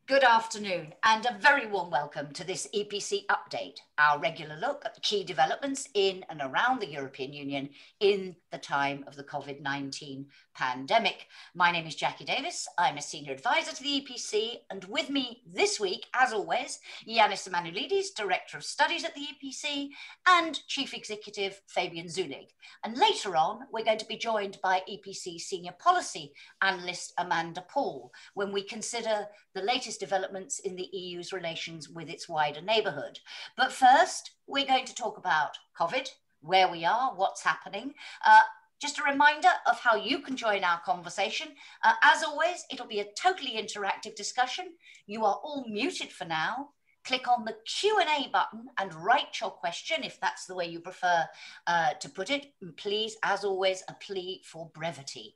Good afternoon and a very warm welcome to this EPC update, our regular look at the key developments in and around the European Union in the time of the COVID-19 pandemic. My name is Jacki Davis. I'm a senior advisor to the EPC, and with me this week, as always, Janis Emmanouilidis, Director of Studies at the EPC, and Chief Executive Fabian Zuleeg. And later on, we're going to be joined by EPC Senior Policy Analyst Amanda Paul when we consider the latest developments in the EU's relations with its wider neighbourhood. But first, we're going to talk about COVID, where we are, what's happening. Just a reminder of how you can join our conversation. As always, it'll be a totally interactive discussion. You are all muted for now. Click on the Q&A button and write your question if that's the way you prefer to put it. And please, as always, a plea for brevity.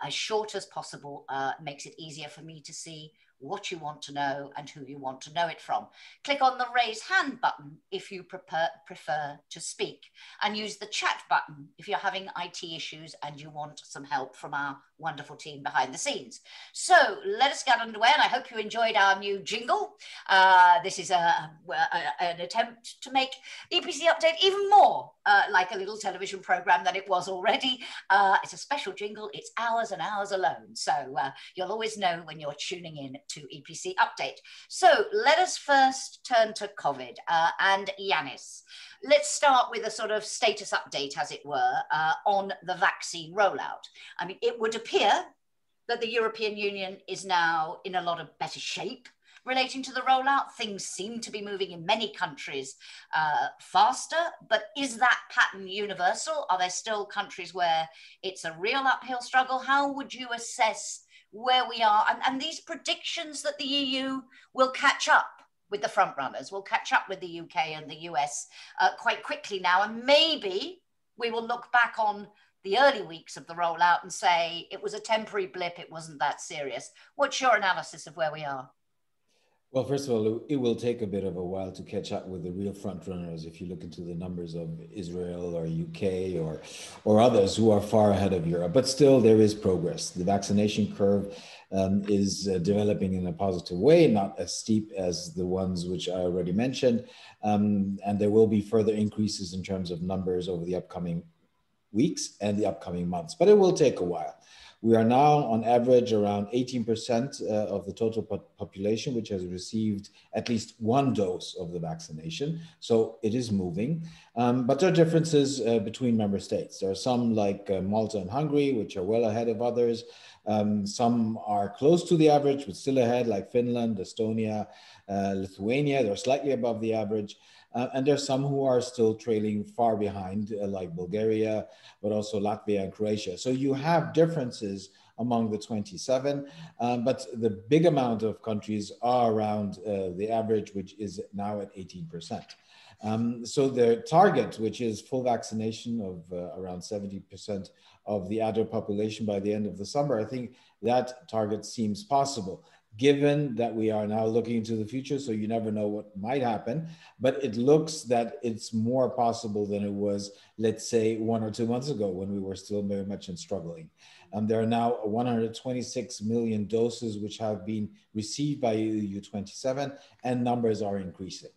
As short as possible makes it easier for me to see what you want to know and who you want to know it from. Click on the raise hand button if you prefer to speak, and use the chat button if you're having IT issues and you want some help from our wonderful team behind the scenes. So let us get underway, and I hope you enjoyed our new jingle. This is an attempt to make EPC Update even more like a little television program than it was already. It's a special jingle. It's hours and hours alone. So you'll always know when you're tuning in to EPC Update. So let us first turn to COVID and Janis. Let's start with a sort of status update, as it were, on the vaccine rollout. I mean, it would appear that the European Union is now in a lot of better shape relating to the rollout. Things seem to be moving in many countries faster, but is that pattern universal? Are there still countries where it's a real uphill struggle? How would you assess where we are and these predictions that the EU will catch up with the front runners, will catch up with the UK and the US quite quickly now, and maybe we will look back on the early weeks of the rollout and say it was a temporary blip, it wasn't that serious. What's your analysis of where we are? Well, first of all, it will take a bit of a while to catch up with the real front runners if you look into the numbers of Israel or UK or others who are far ahead of Europe. But still, there is progress. The vaccination curve is developing in a positive way, not as steep as the ones which I already mentioned. And there will be further increases in terms of numbers over the upcoming weeks and the upcoming months, but it will take a while. We are now on average around 18% of the total population which has received at least one dose of the vaccination. So it is moving, but there are differences between member states. There are some like Malta and Hungary, which are well ahead of others. Some are close to the average, but still ahead, like Finland, Estonia, Lithuania. They're slightly above the average. And there's some who are still trailing far behind, like Bulgaria, but also Latvia and Croatia. So you have differences among the 27, but the big amount of countries are around the average, which is now at 18%. So the target, which is full vaccination of around 70% of the adult population by the end of the summer, I think that target seems possible, given that we are now looking into the future, so you never know what might happen, but it looks that it's more possible than it was, let's say, 1 or 2 months ago when we were still very much in struggling. There are now 126 million doses which have been received by EU27, and numbers are increasing.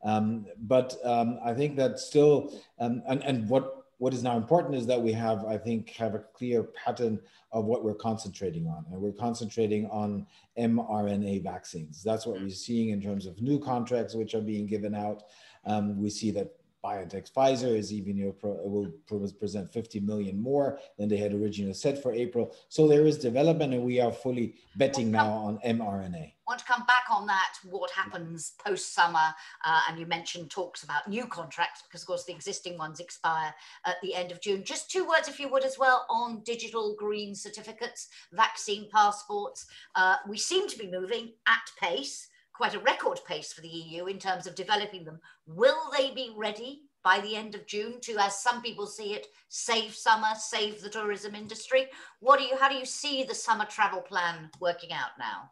But I think that still, and what is now important is that we have, I think, have a clear pattern of what we're concentrating on. And we're concentrating on mRNA vaccines. That's what we're seeing in terms of new contracts which are being given out. We see that BioNTech Pfizer is even will present 50 million more than they had originally said for April. So there is development, and we are fully betting now on mRNA. I want to come back on that, what happens post-summer, and you mentioned talks about new contracts, because of course the existing ones expire at the end of June. Just 2 words, if you would, as well, on digital green certificates, vaccine passports. We seem to be moving at pace, quite a record pace for the EU in terms of developing them. Will they be ready by the end of June to, as some people see it, save summer, save the tourism industry? How do you see the summer travel plan working out now?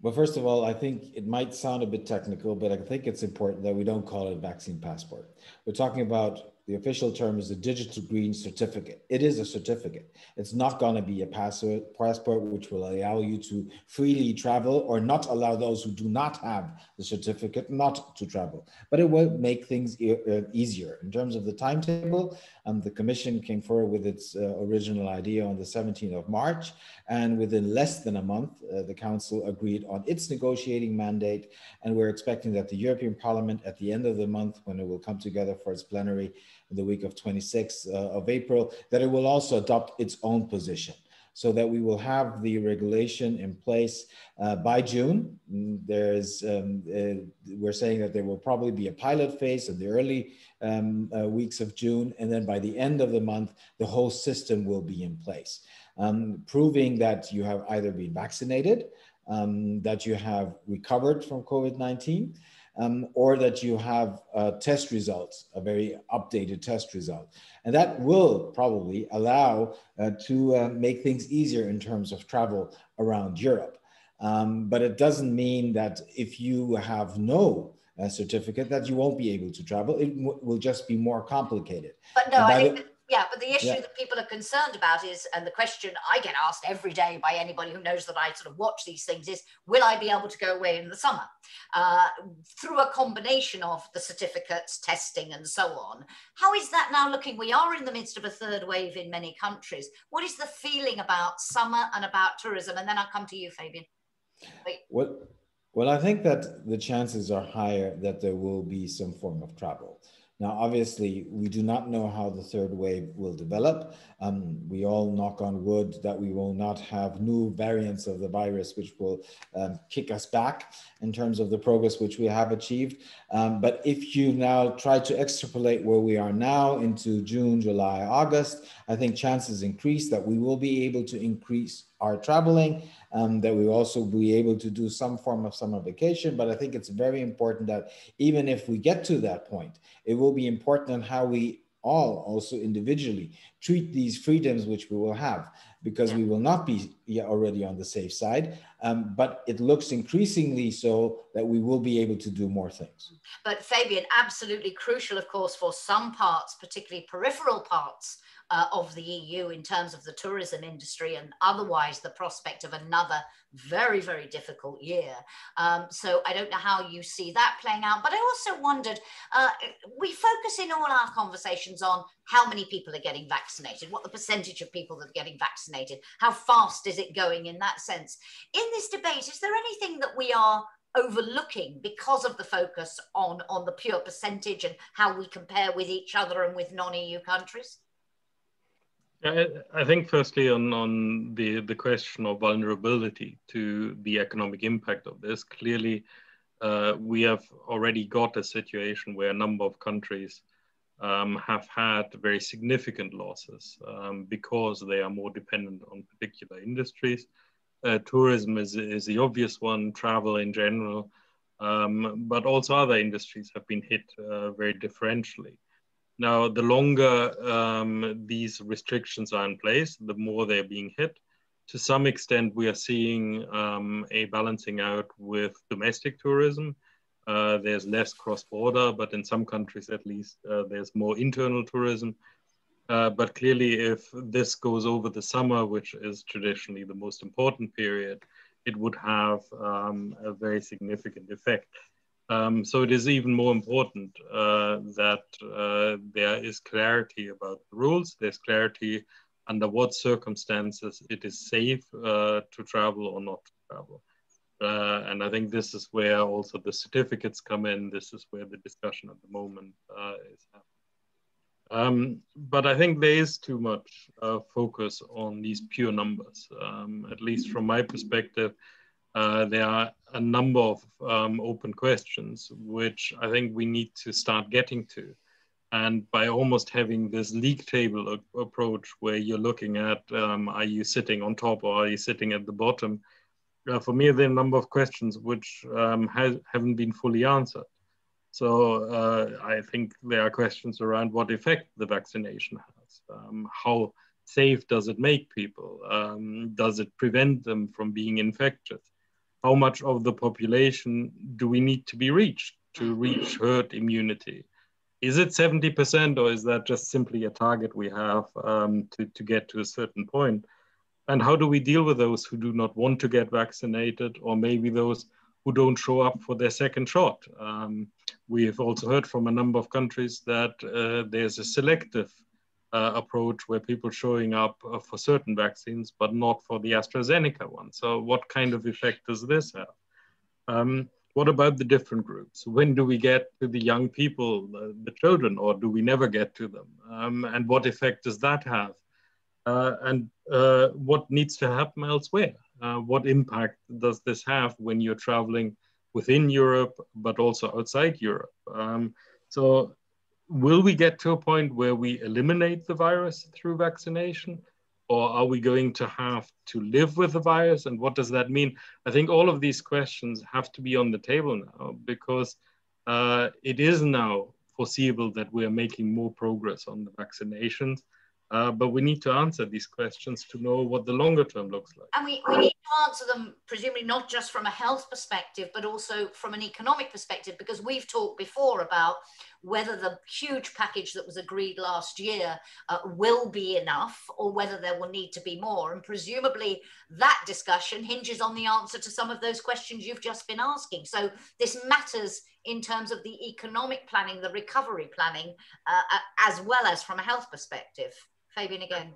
Well, first of all, I think it might sound a bit technical, but I think it's important that we don't call it a vaccine passport. We're talking about, the official term is a digital green certificate. It is a certificate. It's not going to be a passport which will allow you to freely travel or not allow those who do not have the certificate not to travel. But it will make things easier. In terms of the timetable, the Commission came forward with its original idea on the 17th of March. And within less than a month, the Council agreed on its negotiating mandate. And we're expecting that the European Parliament at the end of the month, when it will come together for its plenary in the week of 26th of April, that it will also adopt its own position, so that we will have the regulation in place by June. We're saying that there will probably be a pilot phase in the early weeks of June, and then by the end of the month, the whole system will be in place, proving that you have either been vaccinated, that you have recovered from COVID-19, or that you have test results, a very updated test result. And that will probably allow to make things easier in terms of travel around Europe. But it doesn't mean that if you have no certificate that you won't be able to travel. It will just be more complicated. But no, but the issue that people are concerned about is, and the question I get asked every day by anybody who knows that I sort of watch these things is, will I be able to go away in the summer? Through a combination of the certificates, testing and so on. How is that now looking? We are in the midst of a third wave in many countries. What is the feeling about summer and about tourism? And then I'll come to you, Fabian. Well, I think that the chances are higher that there will be some form of travel. Now, obviously, we do not know how the third wave will develop. We all knock on wood that we will not have new variants of the virus which will kick us back in terms of the progress which we have achieved. But if you now try to extrapolate where we are now into June, July, August, I think chances increase that we will be able to increase our traveling, that we also be able to do some form of summer vacation. But I think it's very important that even if we get to that point, it will be important on how we all also individually treat these freedoms which we will have, because we will not be already on the safe side, but it looks increasingly so that we will be able to do more things. But Fabian, absolutely crucial, of course, for some parts, particularly peripheral parts of the EU in terms of the tourism industry, and otherwise the prospect of another very, very difficult year. So I don't know how you see that playing out, but I also wondered, we focus in all our conversations on how many people are getting vaccinated, what the percentage of people that are getting vaccinated, how fast is it going in that sense. In this debate, is there anything that we are overlooking because of the focus on the pure percentage and how we compare with each other and with non-EU countries? I think firstly on the question of vulnerability to the economic impact of this, clearly we have already got a situation where a number of countries have had very significant losses because they are more dependent on particular industries. Tourism is the obvious one, travel in general, but also other industries have been hit very differentially. Now, the longer these restrictions are in place, the more they're being hit. To some extent, we are seeing a balancing out with domestic tourism. There's less cross-border, but in some countries at least, there's more internal tourism. But clearly, if this goes over the summer, which is traditionally the most important period, it would have a very significant effect. So it is even more important that there is clarity about the rules. There's clarity under what circumstances it is safe to travel or not to travel. And I think this is where also the certificates come in. This is where the discussion at the moment is happening. But I think there is too much focus on these pure numbers. At least from my perspective, there are a number of open questions, which I think we need to start getting to. And by almost having this league table approach where you're looking at, are you sitting on top or are you sitting at the bottom? For me, there are a number of questions which haven't been fully answered. So I think there are questions around what effect the vaccination has. How safe does it make people? Does it prevent them from being infected? How much of the population do we need to be reached to reach herd immunity? Is it 70%, or is that just simply a target we have to get to a certain point? And how do we deal with those who do not want to get vaccinated, or maybe those who don't show up for their second shot? We have also heard from a number of countries that there's a selective approach where people showing up for certain vaccines, but not for the AstraZeneca one. So what kind of effect does this have? What about the different groups? When do we get to the young people, the children, or do we never get to them? And what effect does that have? And what needs to happen elsewhere? What impact does this have when you're traveling within Europe, but also outside Europe? So will we get to a point where we eliminate the virus through vaccination? Or are we going to have to live with the virus? And what does that mean? I think all of these questions have to be on the table now, because it is now foreseeable that we are making more progress on the vaccinations. But we need to answer these questions to know what the longer term looks like. And we need to answer them, presumably not just from a health perspective, but also from an economic perspective, because we've talked before about whether the huge package that was agreed last year will be enough, or whether there will need to be more. And presumably that discussion hinges on the answer to some of those questions you've just been asking. So this matters in terms of the economic planning, the recovery planning, as well as from a health perspective. Fabian again.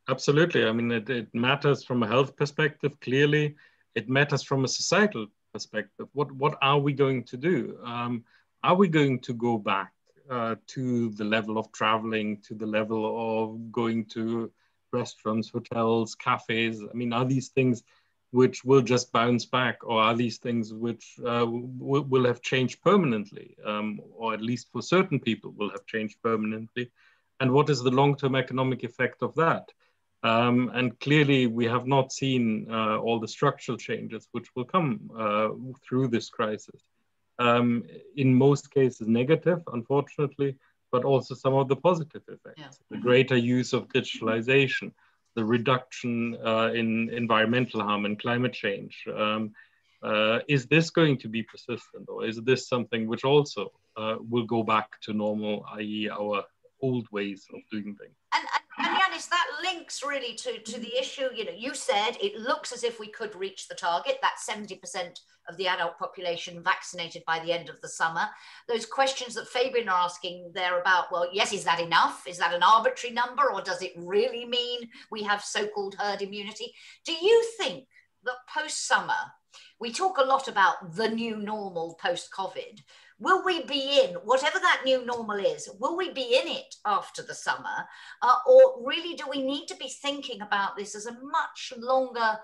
Absolutely. I mean, it matters from a health perspective, clearly. It matters from a societal perspective. What are we going to do? Are we going to go back to the level of traveling, to the level of going to restaurants, hotels, cafes? I mean, are these things which will just bounce back, or are these things which will have changed permanently, or at least for certain people will have changed permanently? And what is the long-term economic effect of that? And clearly, we have not seen all the structural changes which will come through this crisis. In most cases, negative, unfortunately, but also some of the positive effects. Yeah. The greater use of digitalization, the reduction in environmental harm and climate change. Is this going to be persistent, or is this something which also will go back to normal, i.e. our old ways of doing things? And Janis, that links really to the issue. You know, you said it looks as if we could reach the target, that's 70% of the adult population vaccinated by the end of the summer. Those questions that Fabian are asking there about, well, yes, is that enough? Is that an arbitrary number, or does it really mean we have so-called herd immunity? Do you think that post-summer, we talk a lot about the new normal post-COVID, will we be in, whatever that new normal is, will we be in it after the summer? Or really do we need to be thinking about this as a much longer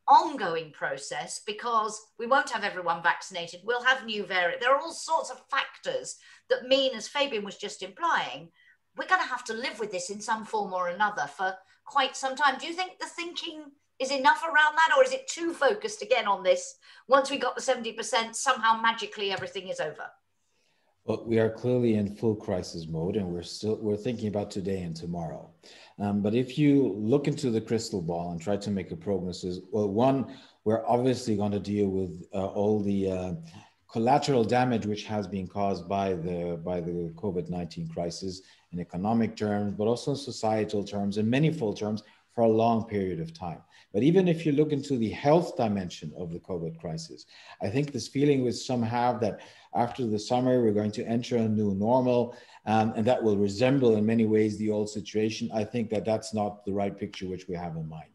ongoing process, because we won't have everyone vaccinated, we'll have new variants. There are all sorts of factors that mean, as Fabian was just implying, we're going to have to live with this in some form or another for quite some time. Do you think the thinking is enough around that, or is it too focused again on this? Once we got the 70%, somehow magically everything is over? Well, we are clearly in full crisis mode, and we're thinking about today and tomorrow. But if you look into the crystal ball and try to make a prognosis, well, one, we're obviously going to deal with all the collateral damage which has been caused by the COVID-19 crisis in economic terms, but also in societal terms, in manifold terms, for a long period of time. But even if you look into the health dimension of the COVID crisis, I think this feeling which some have that after the summer, we're going to enter a new normal, and that will resemble in many ways the old situation. I think that that's not the right picture which we have in mind.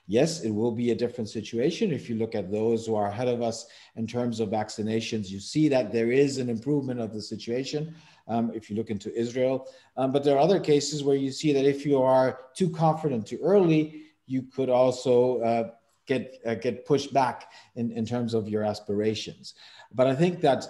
Yes, it will be a different situation. If you look at those who are ahead of us in terms of vaccinations, you see that there is an improvement of the situation. If you look into Israel, but there are other cases where you see that if you are too confident too early, you could also get pushed back in terms of your aspirations. But I think that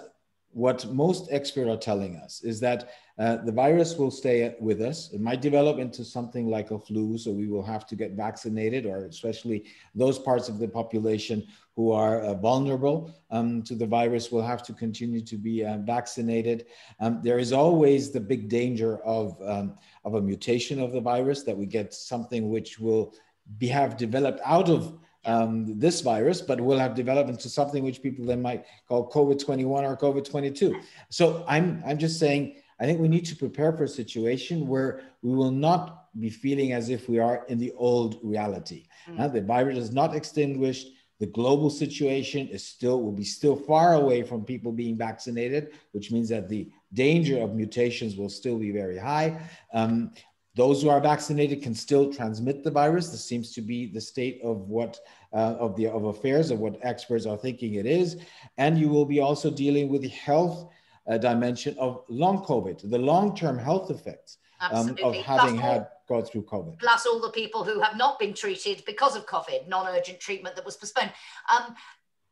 what most experts are telling us is that the virus will stay with us. It might develop into something like a flu, so we will have to get vaccinated, or especially those parts of the population who are vulnerable to the virus will have to continue to be vaccinated. There is always the big danger of a mutation of the virus, that we get something which will have developed out of this virus, but will have developed into something which people then might call COVID-21 or COVID-22. So I'm just saying, I think we need to prepare for a situation where we will not be feeling as if we are in the old reality. The virus is not extinguished. The global situation will be still far away from people being vaccinated, which means that the danger of mutations will still be very high. Those who are vaccinated can still transmit the virus. This seems to be the state of of affairs, of what experts are thinking it is. And you will be also dealing with the health dimension of long COVID, the long-term health effects of having gone through COVID. Plus all the people who have not been treated because of COVID, non-urgent treatment that was postponed.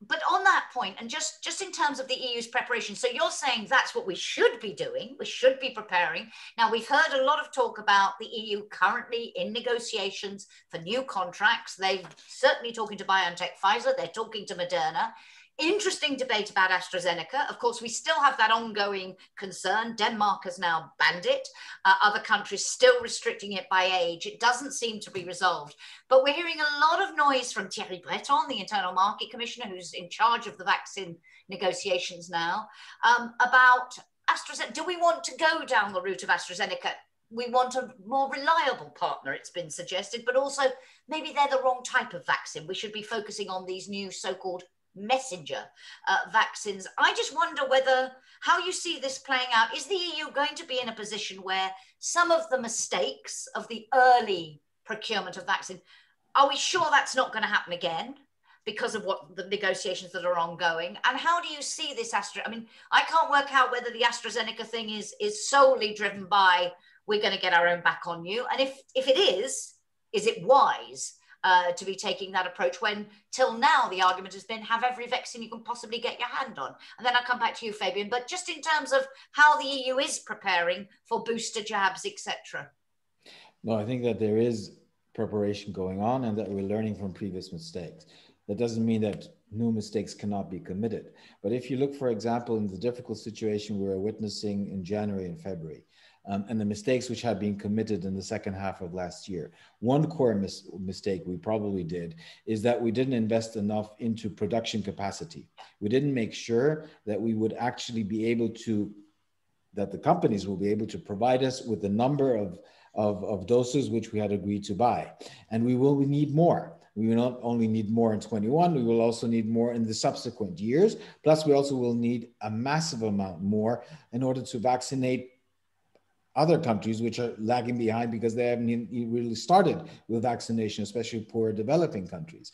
But on that point, and just in terms of the EU's preparation, so you're saying that's what we should be doing, we should be preparing. Now, we've heard a lot of talk about the EU currently in negotiations for new contracts. They're certainly talking to BioNTech, Pfizer, they're talking to Moderna. Interesting debate about AstraZeneca. Of course, we still have that ongoing concern. Denmark has now banned it. Other countries still restricting it by age. It doesn't seem to be resolved. But we're hearing a lot of noise from Thierry Breton, the Internal Market Commissioner, who's in charge of the vaccine negotiations now, about AstraZeneca. Do we want to go down the route of AstraZeneca? We want a more reliable partner, it's been suggested, but also maybe they're the wrong type of vaccine. We should be focusing on these new so-called messenger vaccines. I just wonder how you see this playing out. Is the EU going to be in a position where some of the mistakes of the early procurement of vaccine, are we sure that's not going to happen again because of what the negotiations that are ongoing? And how do you see this I mean, I can't work out whether the AstraZeneca thing is solely driven by we're going to get our own back on you. And if it is it wise to be taking that approach when till now the argument has been have every vaccine you can possibly get your hand on? And then I'll come back to you, Fabian, but just in terms of how the EU is preparing for booster jabs, etc. No, I think that there is preparation going on and that we're learning from previous mistakes. That doesn't mean that new mistakes cannot be committed. But if you look, for example, in the difficult situation we were witnessing in January and February, and the mistakes which had been committed in the second half of last year. One core mistake we probably did is that we didn't invest enough into production capacity. We didn't make sure that we would actually be able to, that the companies will be able to provide us with the number of doses which we had agreed to buy. And we will need more. We will not only need more in 21, we will also need more in the subsequent years. Plus, we also will need a massive amount more in order to vaccinate other countries which are lagging behind because they haven't really started with vaccination, especially poor developing countries.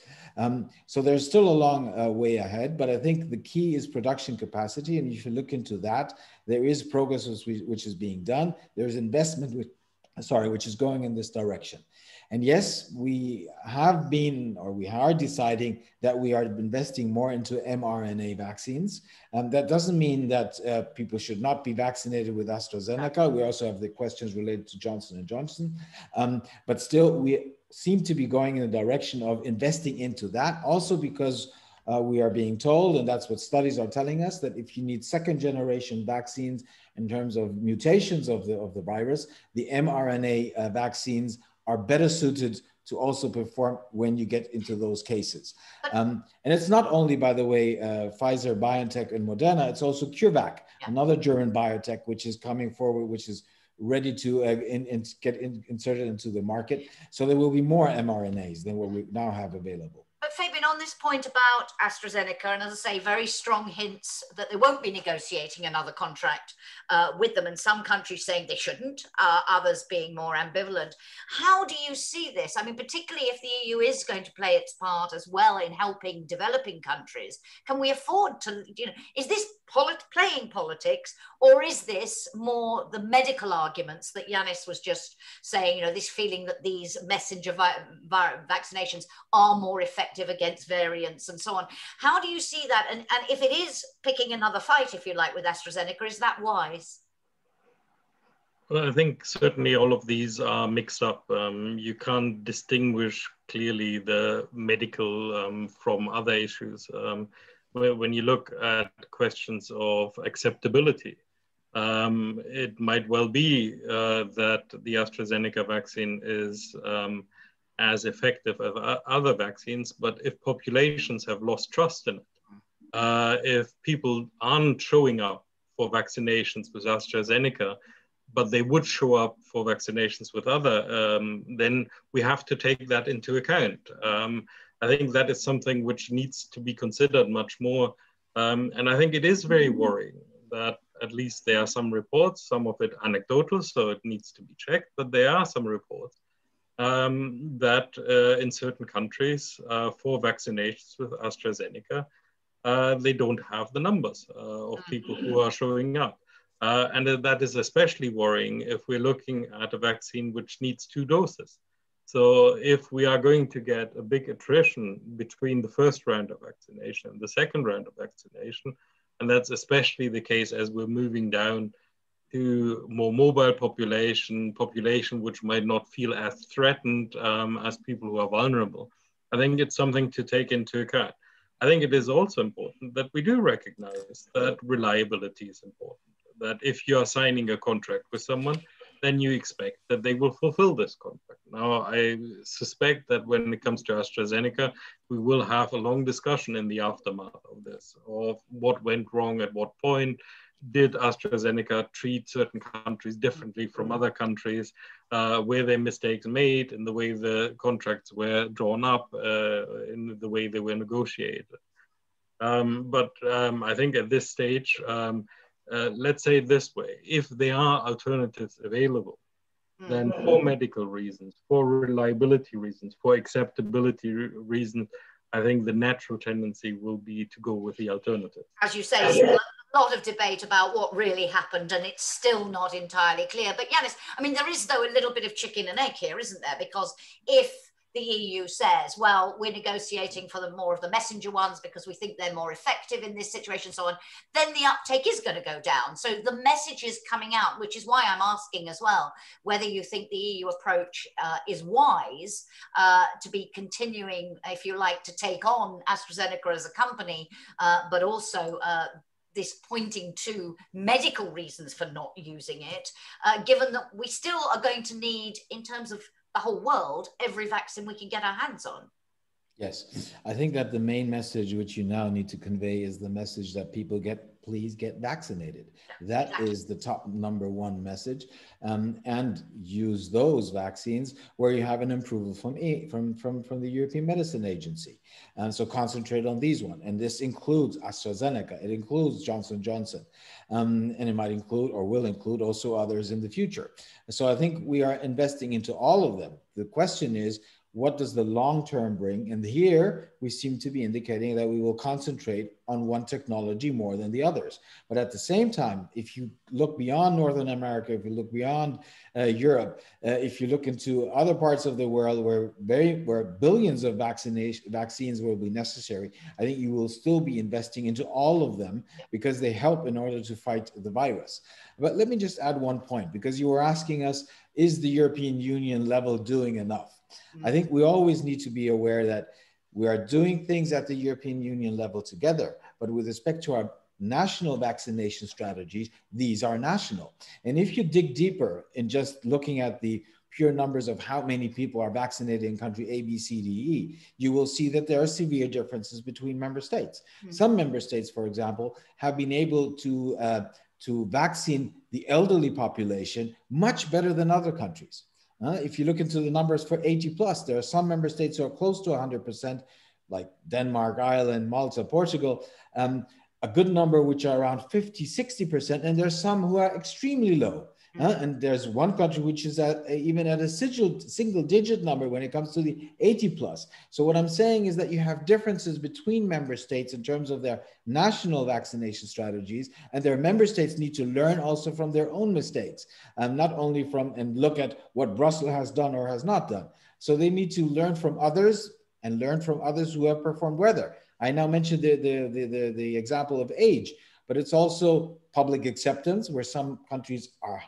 So there's still a long way ahead, but I think the key is production capacity. And if you look into that, there is progress which is being done. There's investment which is going in this direction. And yes, we have been, or we are deciding that we are investing more into mRNA vaccines. That doesn't mean that people should not be vaccinated with AstraZeneca. We also have the questions related to Johnson & Johnson. But still, we seem to be going in the direction of investing into that, also because we are being told, and that's what studies are telling us, that if you need second generation vaccines in terms of mutations of the virus, the mRNA vaccines are better suited to also perform when you get into those cases. And it's not only, by the way, Pfizer, BioNTech, and Moderna, it's also CureVac, another German biotech, which is coming forward, which is ready to get inserted into the market. So there will be more mRNAs than what we now have available. But Fabian, on this point about AstraZeneca, and as I say, very strong hints that they won't be negotiating another contract with them, and some countries saying they shouldn't, others being more ambivalent. How do you see this? I mean, particularly if the EU is going to play its part as well in helping developing countries, can we afford to, is this playing politics, or is this more the medical arguments that Janis was just saying, this feeling that these messenger vaccinations are more effective effective against variants and so on. How do you see that? And if it is picking another fight, if you like, with AstraZeneca, is that wise? Well, I think certainly all of these are mixed up. You can't distinguish clearly the medical from other issues. When you look at questions of acceptability, it might well be that the AstraZeneca vaccine is as effective as other vaccines, but if populations have lost trust in it, if people aren't showing up for vaccinations with AstraZeneca, but they would show up for vaccinations with other, then we have to take that into account. I think that is something which needs to be considered much more. And I think it is very worrying that at least there are some reports, some of it anecdotal, so it needs to be checked, but there are some reports that in certain countries for vaccinations with AstraZeneca, they don't have the numbers of people who are showing up. And that is especially worrying if we're looking at a vaccine which needs 2 doses. So if we are going to get a big attrition between the first round of vaccination and the second round of vaccination, and that's especially the case as we're moving down to more mobile population which might not feel as threatened as people who are vulnerable, I think it's something to take into account. I think it is also important that we do recognize that reliability is important. That if you are signing a contract with someone, then you expect that they will fulfill this contract. Now, I suspect that when it comes to AstraZeneca, we will have a long discussion in the aftermath of this, of what went wrong at what point. Did AstraZeneca treat certain countries differently from other countries? Were there mistakes made in the way the contracts were drawn up, in the way they were negotiated? But I think at this stage, let's say it this way, if there are alternatives available, then for medical reasons, for reliability reasons, for acceptability reasons, I think the natural tendency will be to go with the alternative. As you say, there's a lot of debate about what really happened, and it's still not entirely clear. But Janis, I mean, there is, though, a little bit of chicken and egg here, isn't there? Because if the EU says, well, we're negotiating for the more of the messenger ones because we think they're more effective in this situation, so on, then the uptake is going to go down. So the message is coming out, which is why I'm asking as well, whether you think the EU approach is wise to be continuing, if you like, to take on AstraZeneca as a company, but also this pointing to medical reasons for not using it, given that we still are going to need, in terms of the whole world, every vaccine we can get our hands on. Yes, I think that the main message which you now need to convey is the message that people please get vaccinated. That is the top #1 message, and use those vaccines where you have an approval from the European Medicine Agency. So concentrate on these ones, and this includes AstraZeneca, it includes Johnson & Johnson, and it might include or will include also others in the future. So I think we are investing into all of them. The question is, what does the long term bring? And here we seem to be indicating that we will concentrate on one technology more than the others. But at the same time, if you look beyond Northern America, if you look beyond Europe, if you look into other parts of the world where billions of vaccines will be necessary, I think you will still be investing into all of them because they help in order to fight the virus. But let me just add one point, because you were asking us, is the European Union level doing enough? I think we always need to be aware that we are doing things at the European Union level together, but with respect to our national vaccination strategies, these are national. And if you dig deeper in just looking at the pure numbers of how many people are vaccinated in country A, B, C, D, E, you will see that there are severe differences between member states. Some member states, for example, have been able to vaccine the elderly population much better than other countries. If you look into the numbers for 80+, there are some member states who are close to 100%, like Denmark, Ireland, Malta, Portugal, a good number which are around 50, 60%, and there's some who are extremely low. And there's one country which is even at a single digit number when it comes to the 80+. So what I'm saying is that you have differences between member states in terms of their national vaccination strategies, and their member states need to learn also from their own mistakes, not only from and look at what Brussels has done or has not done. So they need to learn from others and learn from others who have performed better. I now mentioned the example of age, but it's also public acceptance, where some countries are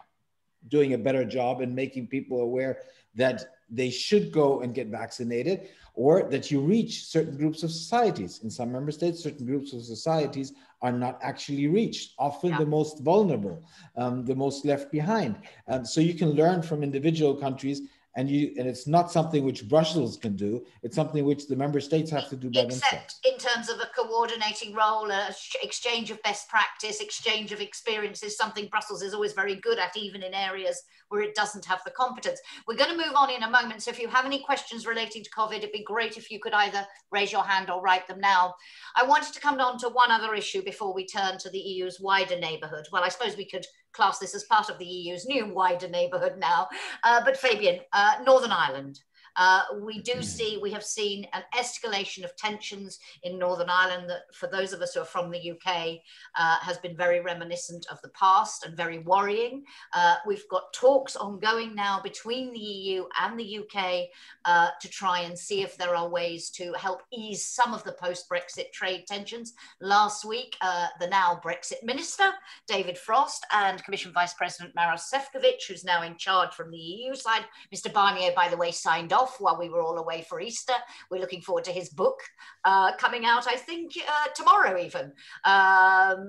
doing a better job in making people aware that they should go and get vaccinated, or that you reach certain groups of societies. In some member states, certain groups of societies are not actually reached, often the most vulnerable, the most left behind. So you can learn from individual countries, and it's not something which Brussels can do. It's something which the member states have to do by themselves. Except in terms of a coordinating role, exchange of best practice, exchange of experiences, something Brussels is always very good at, even in areas where it doesn't have the competence. We're going to move on in a moment. So if you have any questions relating to COVID, it'd be great if you could either raise your hand or write them now. I wanted to come on to one other issue before we turn to the EU's wider neighbourhood. Well, I suppose we could class this as part of the EU's new wider neighbourhood now. But Fabian, Northern Ireland. We have seen an escalation of tensions in Northern Ireland that, for those of us who are from the UK, has been very reminiscent of the past and very worrying. We've got talks ongoing now between the EU and the UK to try and see if there are ways to help ease some of the post-Brexit trade tensions. Last week, the now Brexit Minister, David Frost, and Commission Vice President Maros Sefcovic, who's now in charge from the EU side. Mr. Barnier, by the way, signed off while we were all away for Easter. We're looking forward to his book coming out, I think, tomorrow even.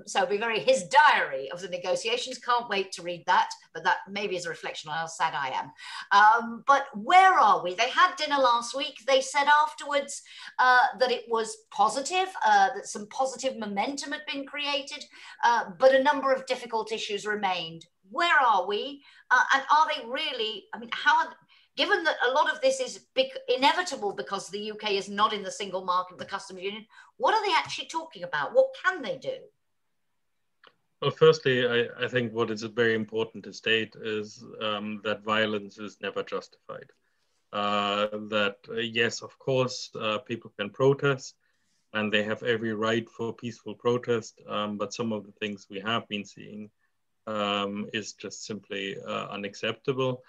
So it'll be his diary of the negotiations. Can't wait to read that, but that maybe is a reflection on how sad I am. But where are we? They had dinner last week. They said afterwards that it was positive, that some positive momentum had been created, but a number of difficult issues remained. Where are we? And are they really, I mean, given that a lot of this is inevitable because the UK is not in the single market, the customs union, what are they actually talking about? What can they do? Well, firstly, I think what is very important to state is that violence is never justified. Yes, of course, people can protest and they have every right for peaceful protest, but some of the things we have been seeing is just simply unacceptable.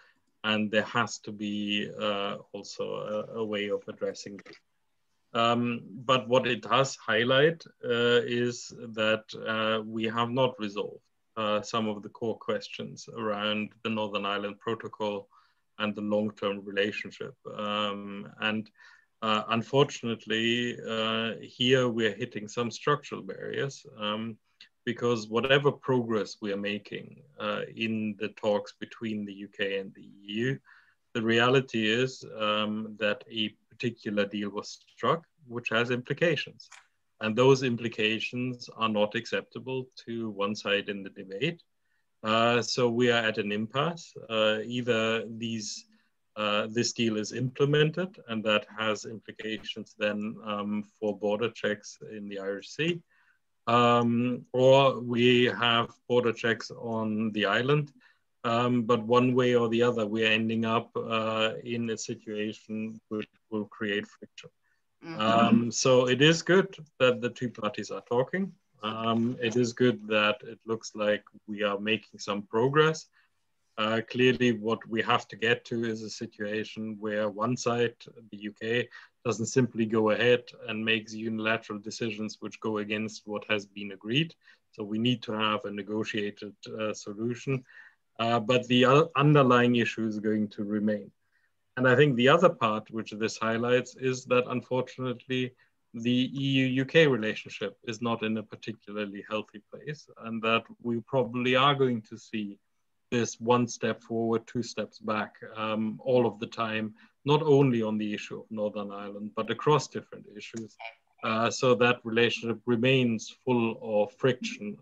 And there has to be also a way of addressing it. But what it does highlight is that we have not resolved some of the core questions around the Northern Ireland Protocol and the long-term relationship. Unfortunately, here we're hitting some structural barriers. Because whatever progress we are making in the talks between the UK and the EU, the reality is that a particular deal was struck, which has implications. And those implications are not acceptable to one side in the debate. So we are at an impasse. Either this deal is implemented, and that has implications then for border checks in the Irish Sea, or we have border checks on the island, but one way or the other, we are ending up in a situation which will create friction. So it is good that the two parties are talking. It is good that it looks like we are making some progress. Clearly, what we have to get to is a situation where one side, the UK, doesn't simply go ahead and makes unilateral decisions which go against what has been agreed. So we need to have a negotiated solution, but the underlying issue is going to remain. And I think the other part which this highlights is that unfortunately, the EU-UK relationship is not in a particularly healthy place, and that we probably are going to see this one step forward, two steps back all of the time, not only on the issue of Northern Ireland, but across different issues. So that relationship remains full of friction,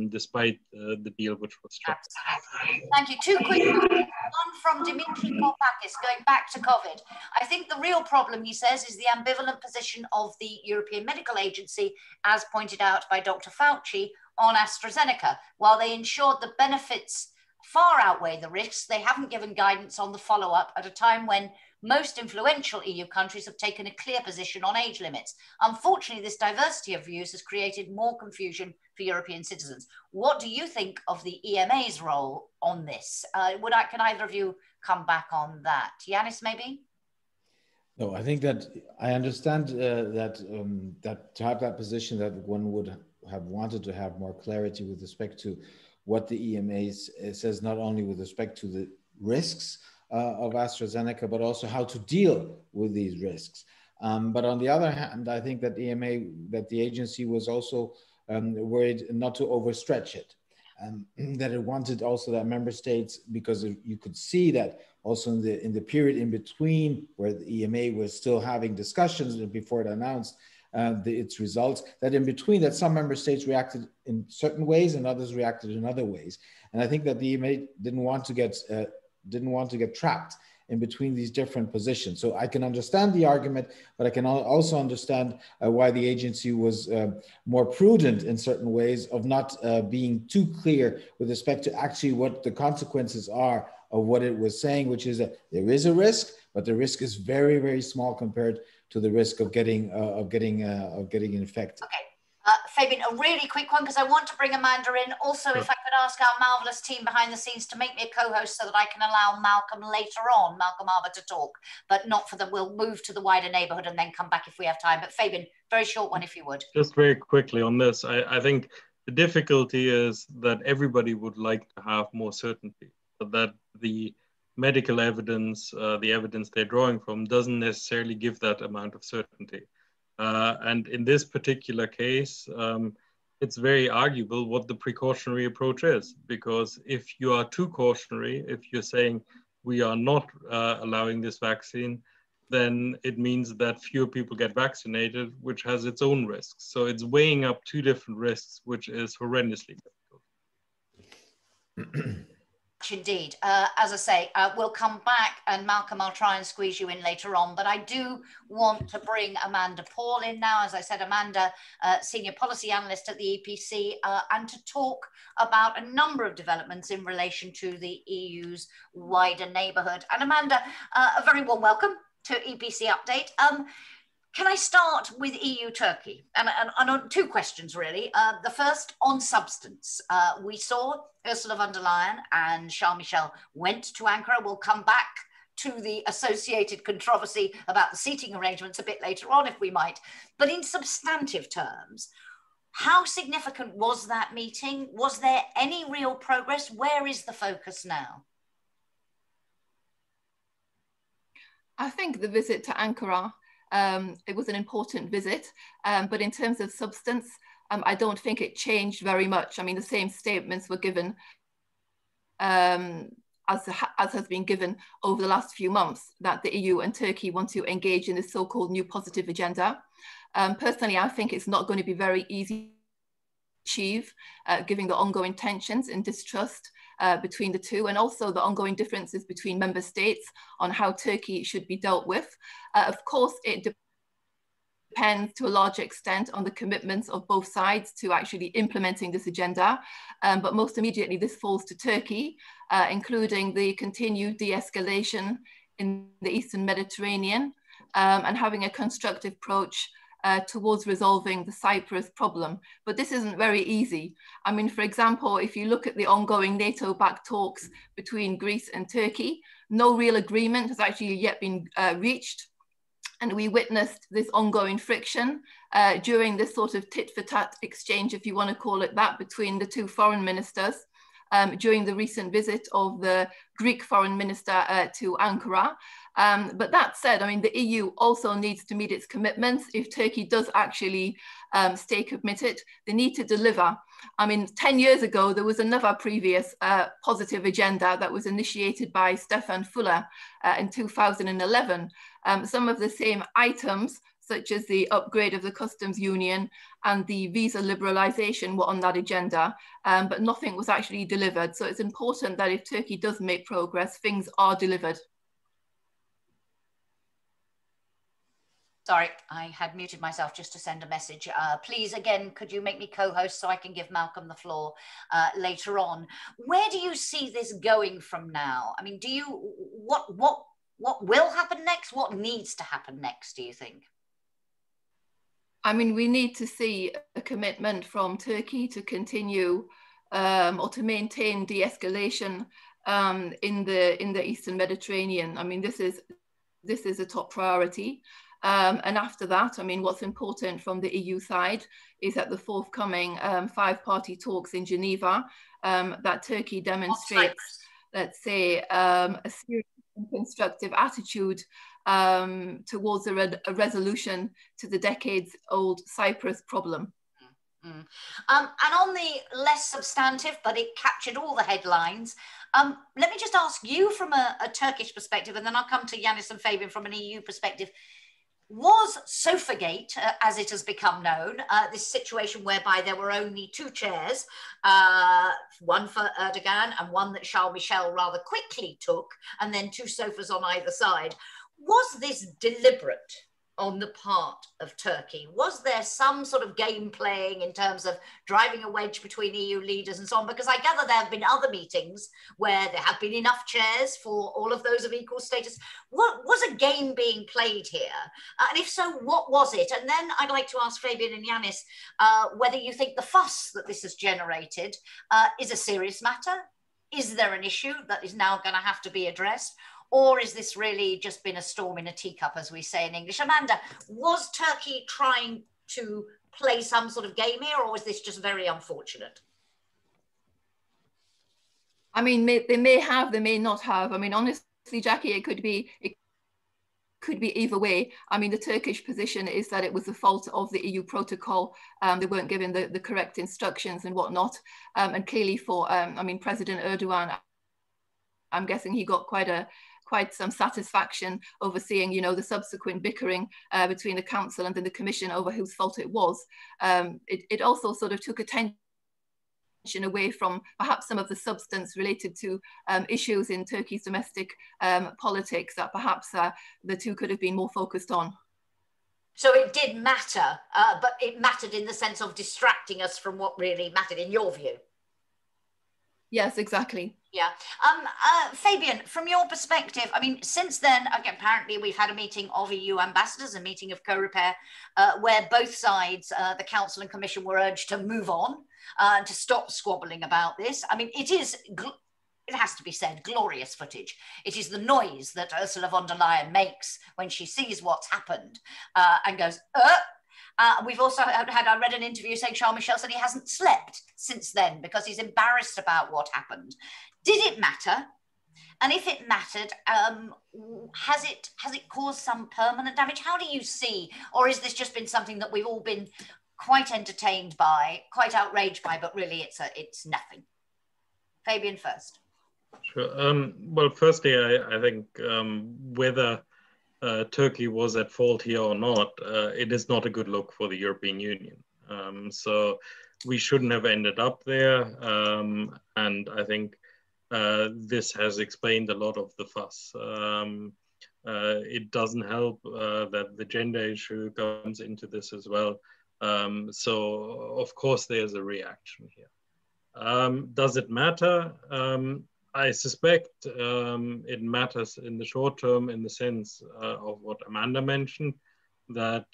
despite the deal which was struck. Absolutely. Thank you. Two quick questions. One from Dimitri Korpakis, going back to COVID. I think the real problem, he says, is the ambivalent position of the European Medical Agency, as pointed out by Dr. Fauci, on AstraZeneca. While they ensured the benefits far outweigh the risks, they haven't given guidance on the follow-up at a time when most influential EU countries have taken a clear position on age limits. Unfortunately, this diversity of views has created more confusion for European citizens. What do you think of the EMA's role on this? Can either of you come back on that? Janis, maybe? No, I think that I understand that to have that position, that one would have wanted to have more clarity with respect to what the EMA says, not only with respect to the risks of AstraZeneca, but also how to deal with these risks. But on the other hand, I think that the agency was also worried not to overstretch it. That it wanted also that member states, because you could see that also in the period in between where the EMA was still having discussions before it announced its results, that in between that some member states reacted in certain ways and others reacted in other ways. And I think that the EMA didn't want to get trapped in between these different positions. So I can understand the argument, but I can also understand why the agency was more prudent in certain ways of not being too clear with respect to actually what the consequences are of what it was saying, which is that there is a risk, but the risk is very, very small compared to the risk of getting infected. Okay. Fabian, a really quick one, because I want to bring Amanda in. Also, if I could ask our marvelous team behind the scenes to make me a co-host so that I can allow Malcolm Arbour to talk, but not for them. We'll move to the wider neighbourhood and then come back if we have time. But Fabian, very short one, if you would. Just very quickly on this, I think the difficulty is that everybody would like to have more certainty, but that the medical evidence, the evidence they're drawing from, doesn't necessarily give that amount of certainty. And in this particular case, it's very arguable what the precautionary approach is, because if you are too cautionary, if you're saying we are not allowing this vaccine, then it means that fewer people get vaccinated, which has its own risks. So it's weighing up two different risks, which is horrendously difficult. Indeed. As I say, we'll come back, and Malcolm, I'll try and squeeze you in later on, but I do want to bring Amanda Paul in now. As I said, Amanda, Senior Policy Analyst at the EPC, and to talk about a number of developments in relation to the EU's wider neighbourhood. And Amanda, a very warm welcome to EPC Update. Can I start with EU-Turkey? And on two questions, really. The first, on substance. We saw Ursula von der Leyen and Charles Michel went to Ankara. We'll come back to the associated controversy about the seating arrangements a bit later on, if we might. But in substantive terms, how significant was that meeting? Was there any real progress? Where is the focus now? I think the visit to Ankara, it was an important visit, but in terms of substance, I don't think it changed very much. I mean, the same statements were given as has been given over the last few months, that the EU and Turkey want to engage in this so-called new positive agenda. Personally, I think it's not going to be very easy to achieve, given the ongoing tensions and distrust between the two, and also the ongoing differences between member states on how Turkey should be dealt with. Of course, it depends to a large extent on the commitments of both sides to actually implementing this agenda. But most immediately, this falls to Turkey, including the continued de-escalation in the Eastern Mediterranean, and having a constructive approach towards resolving the Cyprus problem. But this isn't very easy. I mean, for example, if you look at the ongoing NATO-backed talks between Greece and Turkey, no real agreement has actually yet been reached. And we witnessed this ongoing friction during this sort of tit-for-tat exchange, if you want to call it that, between the two foreign ministers during the recent visit of the Greek foreign minister to Ankara. But that said, I mean, the EU also needs to meet its commitments. If Turkey does actually stay committed, they need to deliver. I mean, 10 years ago, there was another previous positive agenda that was initiated by Stefan Füle in 2011. Some of the same items, such as the upgrade of the customs union and the visa liberalization, were on that agenda, but nothing was actually delivered. So it's important that if Turkey does make progress, things are delivered. Sorry, I had muted myself just to send a message. Please, again, could you make me co-host so I can give Malcolm the floor later on? Where do you see this going from now? I mean, do you, what will happen next? What needs to happen next, do you think? I mean, we need to see a commitment from Turkey to continue or to maintain de-escalation in the Eastern Mediterranean. I mean, this is this is a top priority. And after that, I mean, what's important from the EU side is that the forthcoming five-party talks in Geneva, that Turkey demonstrates, let's say, a serious and constructive attitude towards a resolution to the decades-old Cyprus problem. And on the less substantive, but it captured all the headlines, let me just ask you from a Turkish perspective, and then I'll come to Janis and Fabian from an EU perspective. Was Sofagate, as it has become known, this situation whereby there were only two chairs, one for Erdogan and one that Charles Michel rather quickly took, and then two sofas on either side, was this deliberate on the part of Turkey? Was there some sort of game playing in terms of driving a wedge between EU leaders and so on? Because I gather there have been other meetings where there have been enough chairs for all of those of equal status. What was a game being played here? And if so, what was it? And then I'd like to ask Fabian and Janis whether you think the fuss that this has generated is a serious matter. Is there an issue that is now going to have to be addressed? Or is this really just been a storm in a teacup, as we say in English? Amanda, was Turkey trying to play some sort of game here, or was this just very unfortunate? I mean, they may have, they may not have. I mean, honestly, Jacki, it could be either way. I mean, the Turkish position is that it was the fault of the EU protocol. They weren't given the correct instructions and whatnot. And clearly for, I mean, President Erdogan, I'm guessing he got quite some satisfaction over seeing, you know, the subsequent bickering between the council and then the commission over whose fault it was. It also sort of took attention away from perhaps some of the substance related to issues in Turkey's domestic politics that perhaps the two could have been more focused on. So it did matter, but it mattered in the sense of distracting us from what really mattered, in your view. Yes, exactly. Yeah. Fabian, from your perspective, I mean, since then, again, apparently we've had a meeting of EU ambassadors, a meeting of co-repair, where both sides, the Council and Commission, were urged to move on, to stop squabbling about this. I mean, it has to be said, glorious footage. It is the noise that Ursula von der Leyen makes when she sees what's happened and goes, we've also I read an interview saying Charles Michel said he hasn't slept since then because he's embarrassed about what happened. Did it matter? And if it mattered, has it caused some permanent damage? How do you see? Or is this just been something that we've all been quite entertained by, quite outraged by, but really it's nothing? Fabian first. Sure. Well, firstly, I think whether Turkey was at fault here or not, it is not a good look for the European Union. So we shouldn't have ended up there. And I think this has explained a lot of the fuss. It doesn't help that the gender issue comes into this as well. So of course there's a reaction here. Does it matter? I suspect it matters in the short term in the sense of what Amanda mentioned, that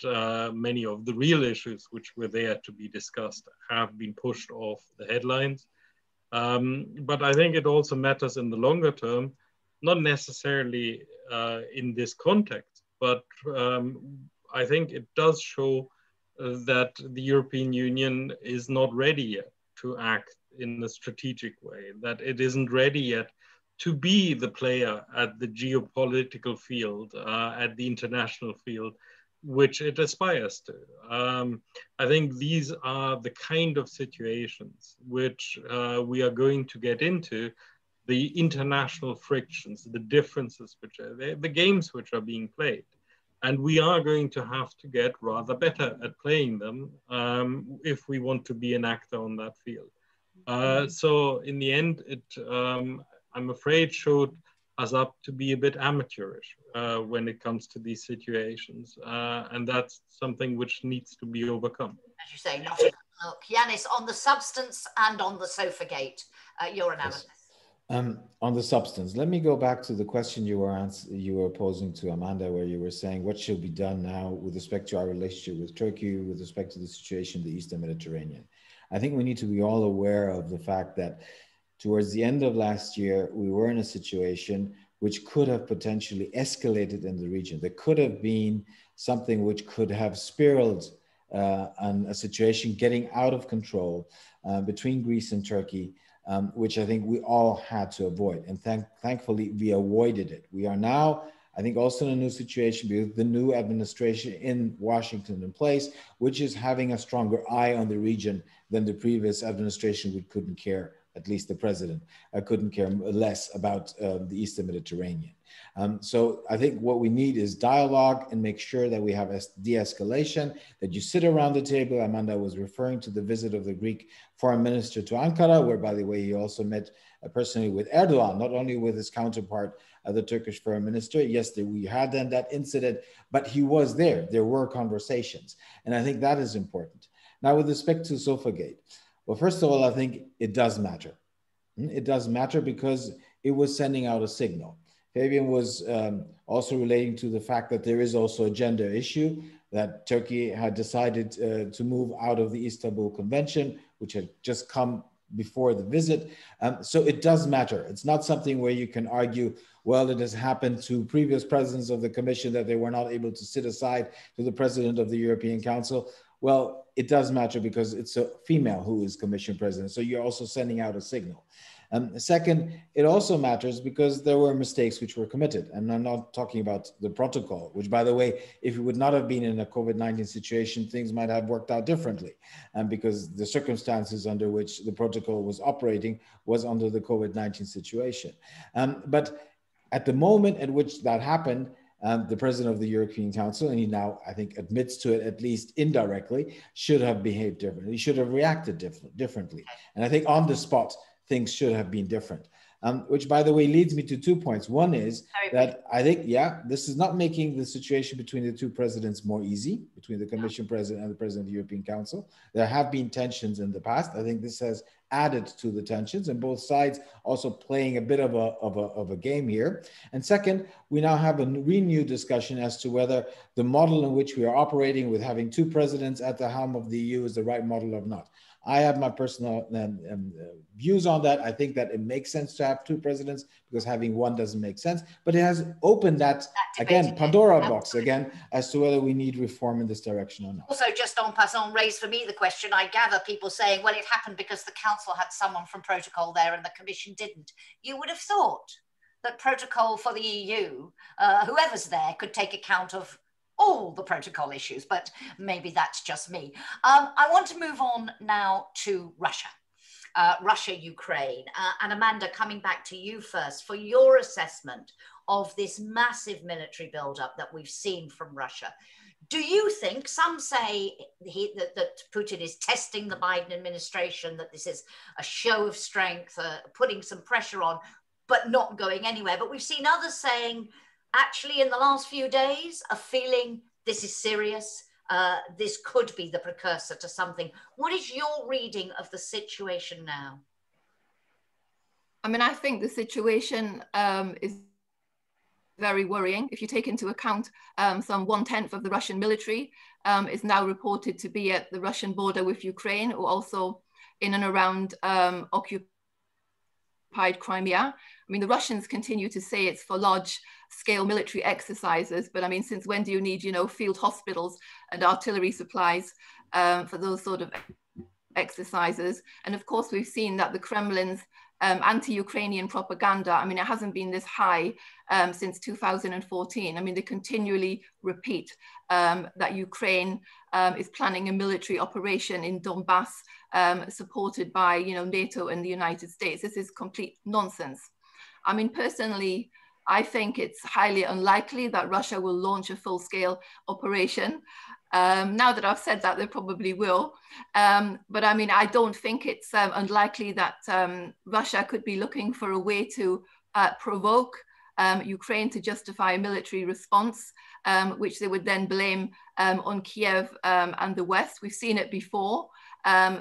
many of the real issues which were there to be discussed have been pushed off the headlines. But I think it also matters in the longer term, not necessarily in this context, but I think it does show that the European Union is not ready yet to act in a strategic way, that it isn't ready yet to be the player at the geopolitical field, at the international field, which it aspires to. I think these are the kind of situations which we are going to get into, the international frictions, the differences which are there, the games which are being played. And we are going to have to get rather better at playing them if we want to be an actor on that field. So in the end, it, I'm afraid, showed us up to be a bit amateurish when it comes to these situations. And that's something which needs to be overcome. As you say, not a good look. Janis, on the substance and on the Sofagate, your analysis. On the substance, let me go back to the question you were posing to Amanda, where you were saying what should be done now with respect to our relationship with Turkey, with respect to the situation in the Eastern Mediterranean. I think we need to be all aware of the fact that towards the end of last year, we were in a situation which could have potentially escalated in the region. There could have been something which could have spiraled on a situation getting out of control between Greece and Turkey, which I think we all had to avoid. And thankfully, we avoided it. We are now, I think, also in a new situation with the new administration in Washington in place, which is having a stronger eye on the region than the previous administration, which couldn't care, at least the president, couldn't care less about the Eastern Mediterranean. So I think what we need is dialogue and make sure that we have de-escalation, that you sit around the table. Amanda was referring to the visit of the Greek foreign minister to Ankara, where, by the way, he also met personally with Erdogan, not only with his counterpart, the Turkish foreign minister. Yes, we had then that incident, but he was there. There were conversations. And I think that is important. Now, with respect to Sofagate, well, first of all, I think it does matter. It does matter because it was sending out a signal. Fabian was also relating to the fact that there is also a gender issue, that Turkey had decided to move out of the Istanbul Convention, which had just come before the visit. So it does matter. It's not something where you can argue, well, it has happened to previous presidents of the Commission that they were not able to sit aside to the president of the European Council. Well, it does matter because it's a female who is Commission president. So you're also sending out a signal. Second, it also matters because there were mistakes which were committed. And I'm not talking about the protocol, which, by the way, if it would not have been in a COVID-19 situation, things might have worked out differently. And because the circumstances under which the protocol was operating was under the COVID-19 situation. But at the moment at which that happened, the president of the European Council, and he now, I think, admits to it, at least indirectly, should have behaved differently. He should have reacted differently. And I think on the spot, things should have been different. Which, by the way, leads me to 2 points. One is that I think, this is not making the situation between the two presidents more easy, between the Commission president and the president of the European Council. There have been tensions in the past. I think this has added to the tensions, and both sides also playing a bit of a game here. And second, we now have a renewed discussion as to whether the model in which we are operating with having two presidents at the helm of the EU is the right model or not. I have my personal views on that. I think that it makes sense to have two presidents because having one doesn't make sense, but it has opened that again, Pandora box again, as to whether we need reform in this direction or not. Also, just en passant, raised for me the question, I gather people saying, well, it happened because the council had someone from protocol there and the commission didn't. You would have thought that protocol for the EU, whoever's there, could take account of all the protocol issues, but maybe that's just me. I want to move on now to Russia. Russia-Ukraine. And Amanda, coming back to you first, for your assessment of this massive military buildup that we've seen from Russia. Do you think, some say that Putin is testing the Biden administration, that this is a show of strength, putting some pressure on, but not going anywhere. But we've seen others saying, actually, in the last few days, a feeling this is serious. This could be the precursor to something. What is your reading of the situation now? I mean, I think the situation is very worrying. If you take into account some 1/10 of the Russian military is now reported to be at the Russian border with Ukraine, or also in and around occupied Crimea. I mean, the Russians continue to say it's for large-scale military exercises, but I mean, since when do you need, field hospitals and artillery supplies for those sort of exercises? And of course, we've seen that the Kremlin's anti-Ukrainian propaganda, I mean, it hasn't been this high since 2014. I mean, they continually repeat that Ukraine is planning a military operation in Donbass supported by, NATO and the United States. This is complete nonsense. I mean, personally, I think it's highly unlikely that Russia will launch a full-scale operation. Now that I've said that, they probably will. But I mean, I don't think it's unlikely that Russia could be looking for a way to provoke Ukraine to justify a military response, which they would then blame on Kiev and the West. We've seen it before.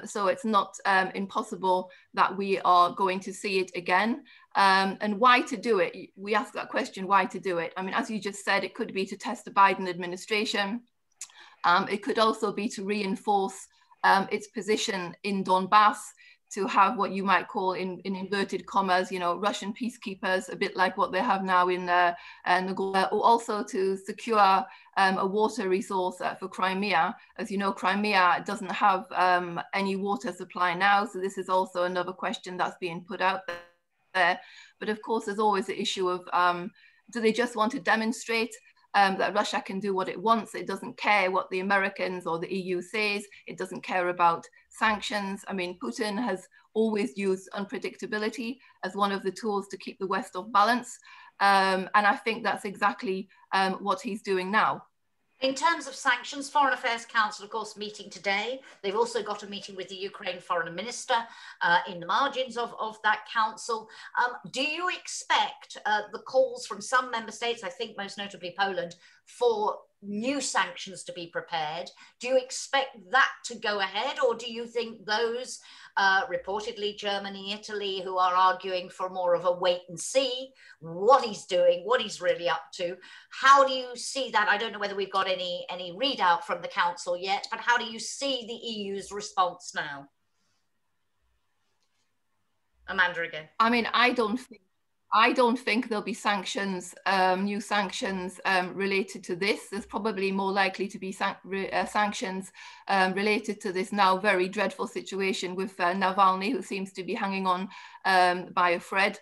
So it's not impossible that we are going to see it again. And why to do it? We ask that question, why to do it? I mean, as you just said, it could be to test the Biden administration. It could also be to reinforce its position in Donbass, to have what you might call in inverted commas, you know, Russian peacekeepers, a bit like what they have now in Nagorno, or also to secure a water resource for Crimea. As you know, Crimea doesn't have any water supply now, so this is also another question that's being put out there. But of course, there's always the issue of, do they just want to demonstrate that Russia can do what it wants? It doesn't care what the Americans or the EU says. It doesn't care about sanctions. I mean, Putin has always used unpredictability as one of the tools to keep the West off balance. And I think that's exactly what he's doing now. In terms of sanctions, Foreign Affairs Council, of course, meeting today. They've also got a meeting with the Ukraine Foreign Minister in the margins of that council. Do you expect the calls from some member states, I think most notably Poland, for new sanctions to be prepared? Do you expect that to go ahead, or do you think those, reportedly Germany, Italy, who are arguing for more of a wait and see what he's doing, what he's really up to? How do you see that? I don't know whether we've got any readout from the council yet, but how do you see the EU's response now? Amanda again. I mean, I don't think there'll be sanctions, new sanctions related to this. There's probably more likely to be sanctions related to this now very dreadful situation with Navalny, who seems to be hanging on by a thread,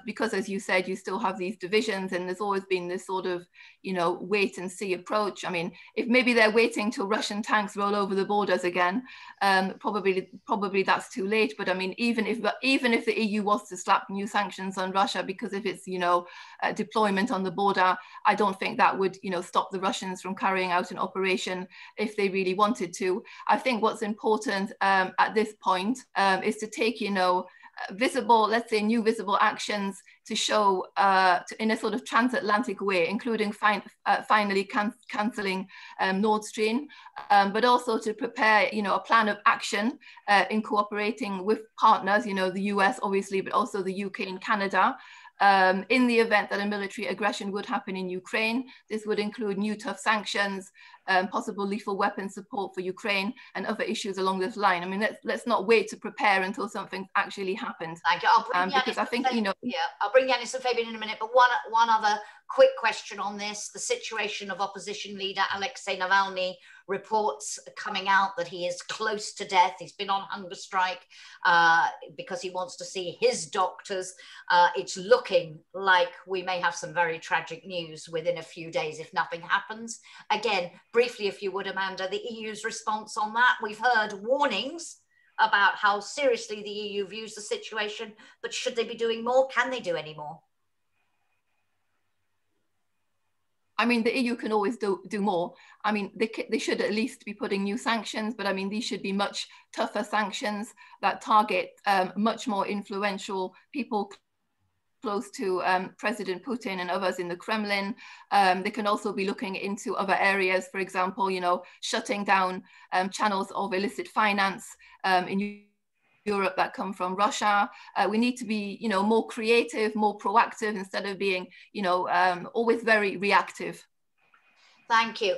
because, as you said, you still have these divisions, and there's always been this sort of, you know, wait and see approach. I mean, if maybe they're waiting till Russian tanks roll over the borders again, probably that's too late. But I mean, even if the EU was to slap new sanctions on Russia because of its, you know, deployment on the border, I don't think that would, you know, stop the Russians from carrying out an operation if they really wanted to. I think what's important at this point is to take, you know, visible, let's say new visible actions to show in a sort of transatlantic way, including finally cancelling Nord Stream, but also to prepare, you know, a plan of action in cooperating with partners, you know, the US obviously, but also the UK and Canada. In the event that a military aggression would happen in Ukraine. This would include new tough sanctions, possible lethal weapon support for Ukraine, and other issues along this line. I mean, let's not wait to prepare until something actually happens. Thank you. I'll bring because I think, you know, yeah, I'll bring Janis and Fabian in a minute, but one other quick question on this: the situation of opposition leader Alexei Navalny. Reports coming out that he is close to death. He's been on hunger strike because he wants to see his doctors. It's looking like we may have some very tragic news within a few days if nothing happens. Again, briefly, if you would, Amanda, the EU's response on that. We've heard warnings about how seriously the EU views the situation, but should they be doing more? Can they do any more? I mean, the EU can always do more. I mean, they should at least be putting new sanctions, but I mean, these should be much tougher sanctions that target much more influential people close to President Putin and others in the Kremlin. They can also be looking into other areas, for example, you know, shutting down channels of illicit finance in Europe that come from Russia. We need to be, you know, more creative, more proactive, instead of being, you know, always very reactive. Thank you.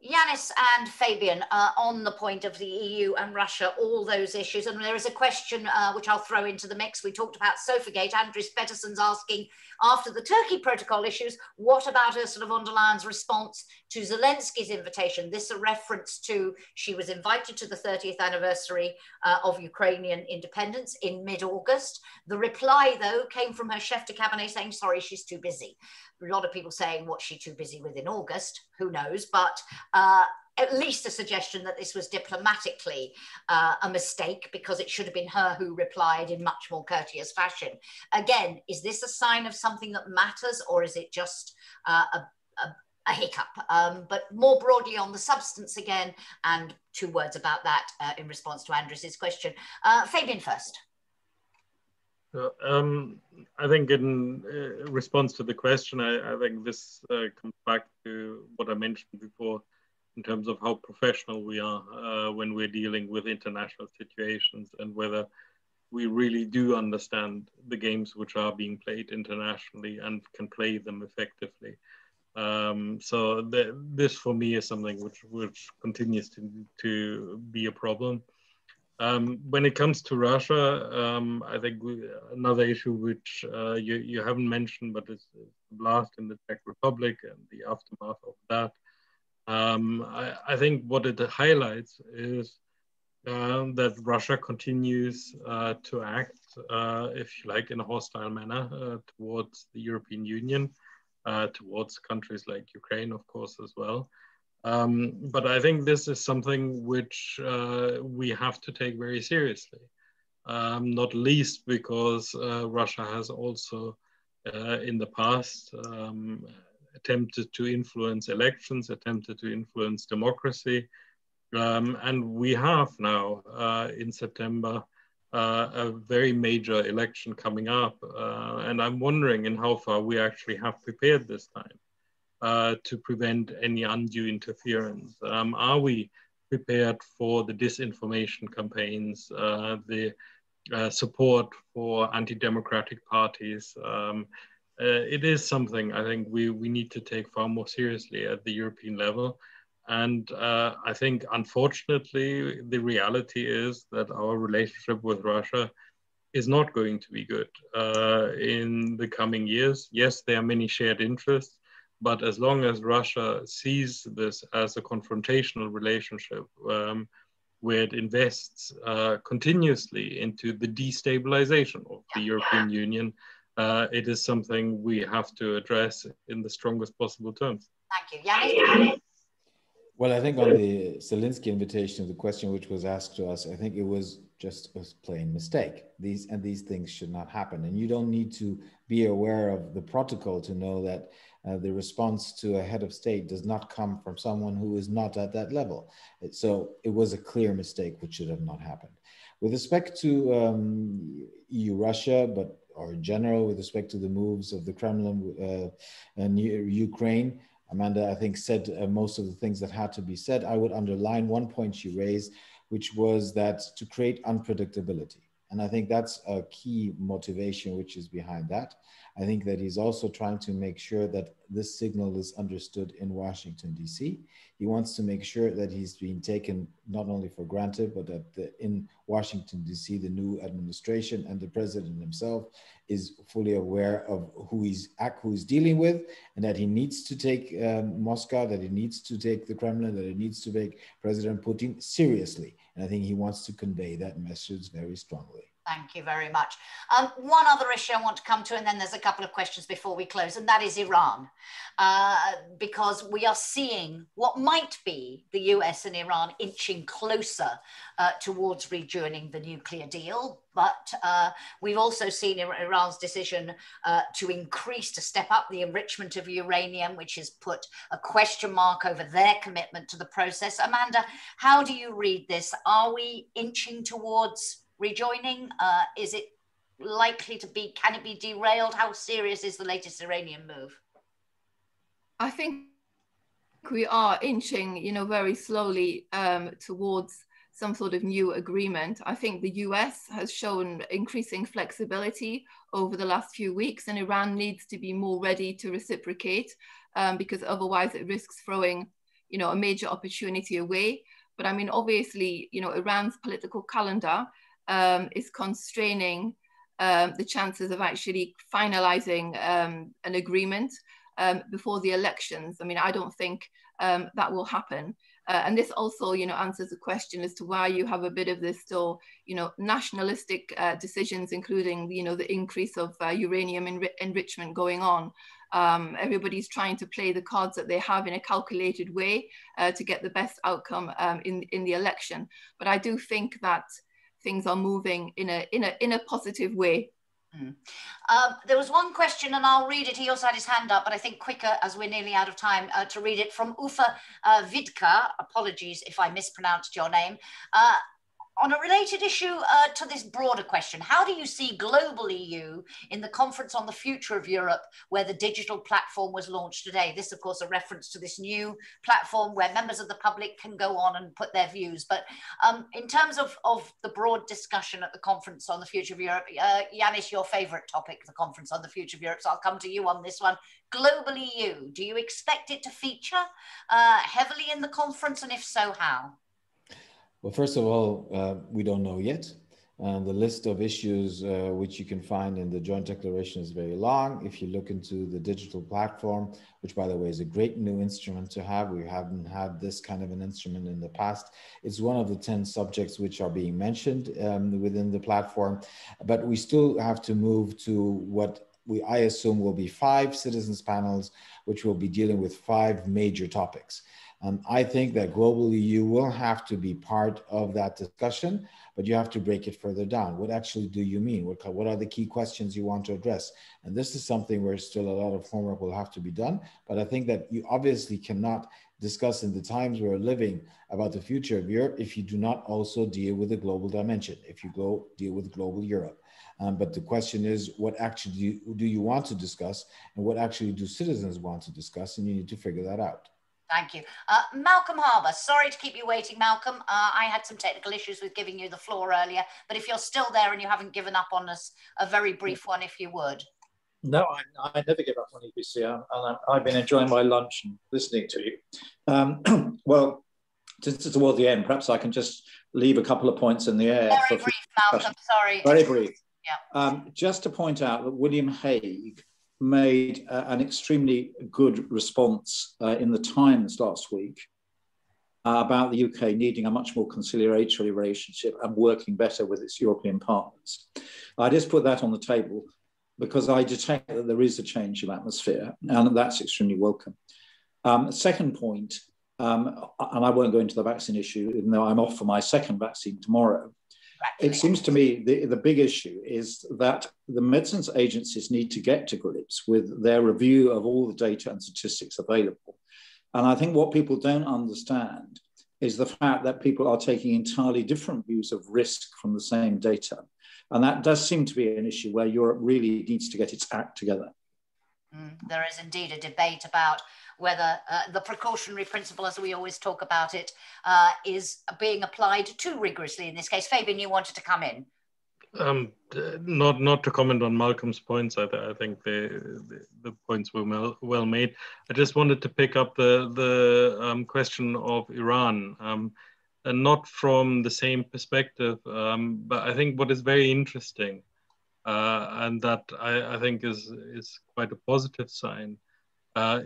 Janis and Fabian, on the point of the EU and Russia, all those issues, and there is a question which I'll throw into the mix. We talked about Sofagate. Andris Pettersson's asking, after the Turkey protocol issues, what about Ursula von der Leyen's response to Zelensky's invitation? This a reference to, she was invited to the 30th anniversary of Ukrainian independence in mid-August. The reply, though, came from her chef de cabinet saying, sorry, she's too busy. A lot of people saying, what's she too busy with in August? Who knows? But at least a suggestion that this was diplomatically a mistake, because it should have been her who replied in much more courteous fashion. Again, is this a sign of something that matters, or is it just a hiccup? But more broadly on the substance again, and 2 words about that in response to Andris's question. Fabian first. I think in response to the question, I think this comes back to what I mentioned before in terms of how professional we are when we're dealing with international situations, and whether we really do understand the games which are being played internationally and can play them effectively. So this for me is something which continues to be a problem. When it comes to Russia, I think another issue which you haven't mentioned, but is the blast in the Czech Republic and the aftermath of that. I think what it highlights is that Russia continues to act, if you like, in a hostile manner towards the European Union, towards countries like Ukraine, of course, as well. But I think this is something which we have to take very seriously, not least because Russia has also in the past attempted to influence elections, attempted to influence democracy. And we have now in September a very major election coming up. And I'm wondering in how far we actually have prepared this time. To prevent any undue interference? Are we prepared for the disinformation campaigns, the support for anti-democratic parties? It is something I think we need to take far more seriously at the European level. And I think, unfortunately, the reality is that our relationship with Russia is not going to be good in the coming years. Yes, there are many shared interests, but as long as Russia sees this as a confrontational relationship, where it invests continuously into the destabilization of the European Union, it is something we have to address in the strongest possible terms. Thank you. Janis? Well, I think on the Zelensky invitation, the question which was asked to us, I think it was just a plain mistake. These things should not happen. And you don't need to be aware of the protocol to know that the response to a head of state does not come from someone who is not at that level. So it was a clear mistake which should have not happened. With respect to EU-Russia, or in general, with respect to the moves of the Kremlin and Ukraine, Amanda, I think, said most of the things that had to be said. I would underline one point she raised, which was that to create unpredictability. And I think that's a key motivation which is behind that. I think that he's also trying to make sure that this signal is understood in Washington, D.C. He wants to make sure that he's being taken not only for granted, but that in Washington, D.C., the new administration and the president himself is fully aware of who he's dealing with, and that he needs to take Moscow, that he needs to take the Kremlin, that he needs to take President Putin seriously. And I think he wants to convey that message very strongly. Thank you very much. One other issue I want to come to, and then there's a couple of questions before we close, and that is Iran. Because we are seeing what might be the US and Iran inching closer towards rejoining the nuclear deal. But we've also seen Iran's decision to step up the enrichment of uranium, which has put a question mark over their commitment to the process. Amanda, how do you read this? Are we inching towards rejoining? Is it likely to be, can it be derailed? How serious is the latest Iranian move? I think we are inching, very slowly towards some sort of new agreement. I think the US has shown increasing flexibility over the last few weeks, and Iran needs to be more ready to reciprocate because otherwise it risks throwing, a major opportunity away. But I mean, obviously, Iran's political calendar is constraining the chances of actually finalizing an agreement before the elections. I mean, I don't think that will happen. And this also, answers the question as to why you have a bit of this still, nationalistic decisions, including, the increase of uranium enrichment going on. Everybody's trying to play the cards that they have in a calculated way to get the best outcome in the election. But I do think that things are moving in a positive way. There was one question, and I'll read it. He also had his hand up, but I think quicker, as we're nearly out of time, to read it from Ufa Vidka. Apologies if I mispronounced your name. On a related issue to this broader question, how do you see global EU in the conference on the future of Europe, where the digital platform was launched today? This, of course, a reference to this new platform where members of the public can go on and put their views. But in terms of the broad discussion at the conference on the future of Europe, Janis, your favorite topic, the conference on the future of Europe, so I'll come to you on this one. Global EU, do you expect it to feature heavily in the conference, and if so, how? Well, first of all, we don't know yet. The list of issues which you can find in the joint declaration is very long. If you look into the digital platform, which by the way is a great new instrument to have, we haven't had this kind of an instrument in the past. It's one of the 10 subjects which are being mentioned within the platform, but we still have to move to what I assume will be 5 citizens panels, which will be dealing with 5 major topics. I think that Global EU will have to be part of that discussion, but you have to break it further down. What actually do you mean? What are the key questions you want to address? And this is something where still a lot of homework will have to be done. But I think that you obviously cannot discuss in the times we're living about the future of Europe if you do not also deal with the global dimension, if you deal with global Europe. But the question is, what actually do you want to discuss, and what actually do citizens want to discuss? And you need to figure that out. Thank you. Malcolm Harbour, sorry to keep you waiting, Malcolm. I had some technical issues with giving you the floor earlier, but if you're still there and you haven't given up on us, a very brief one, if you would. No, I never give up on EPC, and I've been enjoying my lunch and listening to you. Well, just toward the end, perhaps I can just leave a couple of points in the air. Very brief, Malcolm, sorry. Very brief. Yeah. Just to point out that William Hague made an extremely good response in the Times last week about the UK needing a much more conciliatory relationship and working better with its European partners. I just put that on the table because I detect that there is a change of atmosphere, and that's extremely welcome. Second point, and I won't go into the vaccine issue, even though I'm off for my second vaccine tomorrow. It seems to me the big issue is that the medicines agencies need to get to grips with their review of all the data and statistics available. And I think what people don't understand is the fact that people are taking entirely different views of risk from the same data. And that does seem to be an issue where Europe really needs to get its act together. There is indeed a debate about whether the precautionary principle, as we always talk about it, is being applied too rigorously in this case. Fabian, you wanted to come in. Not to comment on Malcolm's points. I think the points were well made. I just wanted to pick up the question of Iran, and not from the same perspective, but I think what is very interesting, and that I think is quite a positive sign,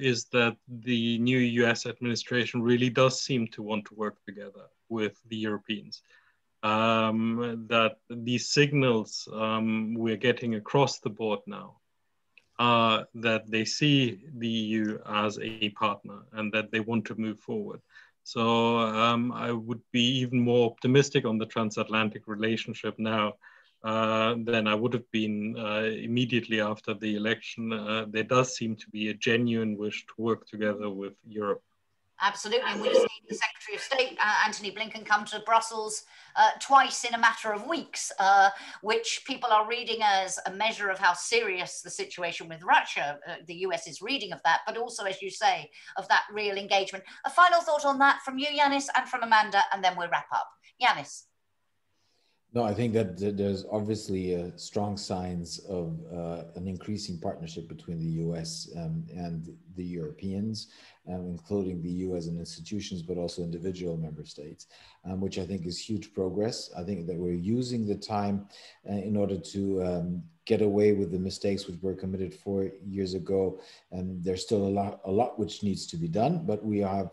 is that the new US administration really does seem to want to work together with the Europeans. That these signals we're getting across the board now are that they see the EU as a partner and that they want to move forward. So I would be even more optimistic on the transatlantic relationship now than I would have been immediately after the election. There does seem to be a genuine wish to work together with Europe. Absolutely, and we've seen the Secretary of State, Antony Blinken, come to Brussels twice in a matter of weeks, which people are reading as a measure of how serious the situation with Russia, the US is reading of that, but also, as you say, of that real engagement. A final thought on that from you, Janis, and from Amanda, and then we'll wrap up. Janis. No, I think that there's obviously strong signs of an increasing partnership between the US and the Europeans, including the EU as an institutions, but also individual member states, which I think is huge progress. I think that we're using the time in order to get away with the mistakes which were committed 4 years ago. And there's still a lot which needs to be done, but we have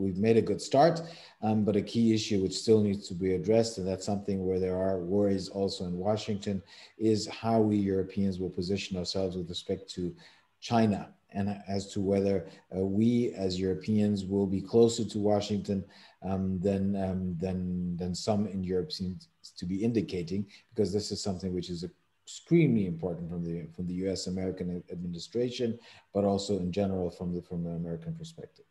we've made a good start, but a key issue which still needs to be addressed, and that's something where there are worries also in Washington, is how we Europeans will position ourselves with respect to China, and as to whether we as Europeans will be closer to Washington than some in Europe seems to be indicating, because this is something which is extremely important from the US American administration, but also in general from an American perspective.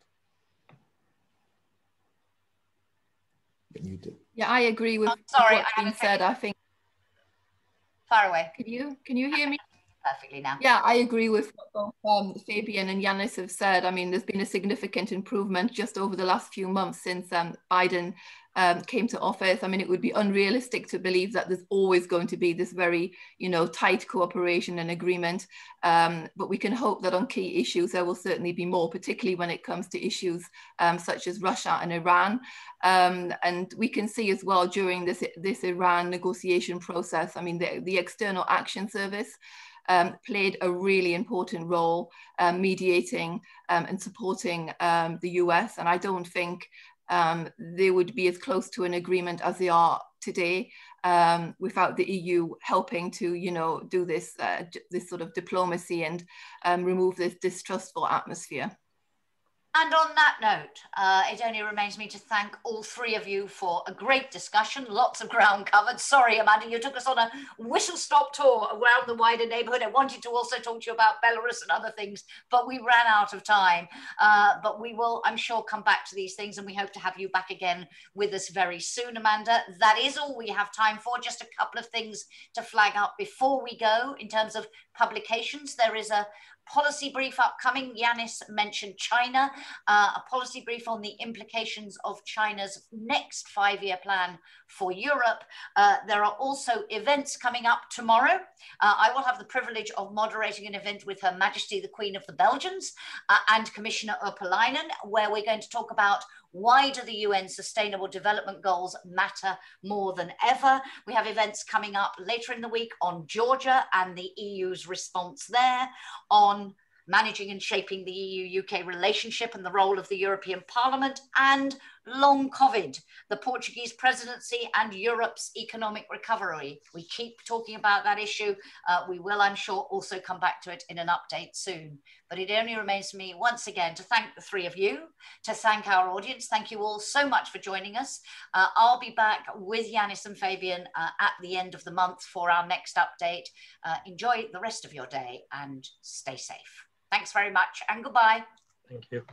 Yeah, I agree with what's been said. I think. Far away. Can you hear me? perfectly now. Yeah, I agree with what both Fabian and Janis have said. I mean, there's been a significant improvement just over the last few months since Biden came to office. I mean, it would be unrealistic to believe that there's always going to be this very, tight cooperation and agreement. But we can hope that on key issues, there will certainly be more, particularly when it comes to issues such as Russia and Iran. And we can see as well during this Iran negotiation process, I mean, the External Action Service played a really important role mediating and supporting the US. And I don't think they would be as close to an agreement as they are today without the EU helping to, do this sort of diplomacy and remove this distrustful atmosphere. And on that note, it only remains me to thank all three of you for a great discussion, lots of ground covered. Sorry, Amanda, you took us on a whistle-stop tour around the wider neighborhood. I wanted to also talk to you about Belarus and other things, but we ran out of time. But we will, I'm sure, come back to these things, and we hope to have you back again with us very soon, Amanda. That is all we have time for. Just a couple of things to flag up before we go in terms of publications. There is a policy brief upcoming. Janis mentioned China, a policy brief on the implications of China's next 5-year plan for Europe. There are also events coming up tomorrow. I will have the privilege of moderating an event with Her Majesty the Queen of the Belgians and Commissioner Ursula, where we're going to talk about why do the UN Sustainable Development Goals matter more than ever. We have events coming up later in the week on Georgia and the EU's response there, on managing and shaping the EU-UK relationship and the role of the European Parliament, and long COVID, the Portuguese presidency and Europe's economic recovery. We keep talking about that issue. We will, I'm sure, also come back to it in an update soon. But it only remains for me once again to thank the three of you, to thank our audience. Thank you all so much for joining us. I'll be back with Janis and Fabian at the end of the month for our next update. Enjoy the rest of your day and stay safe. Thanks very much and goodbye. Thank you.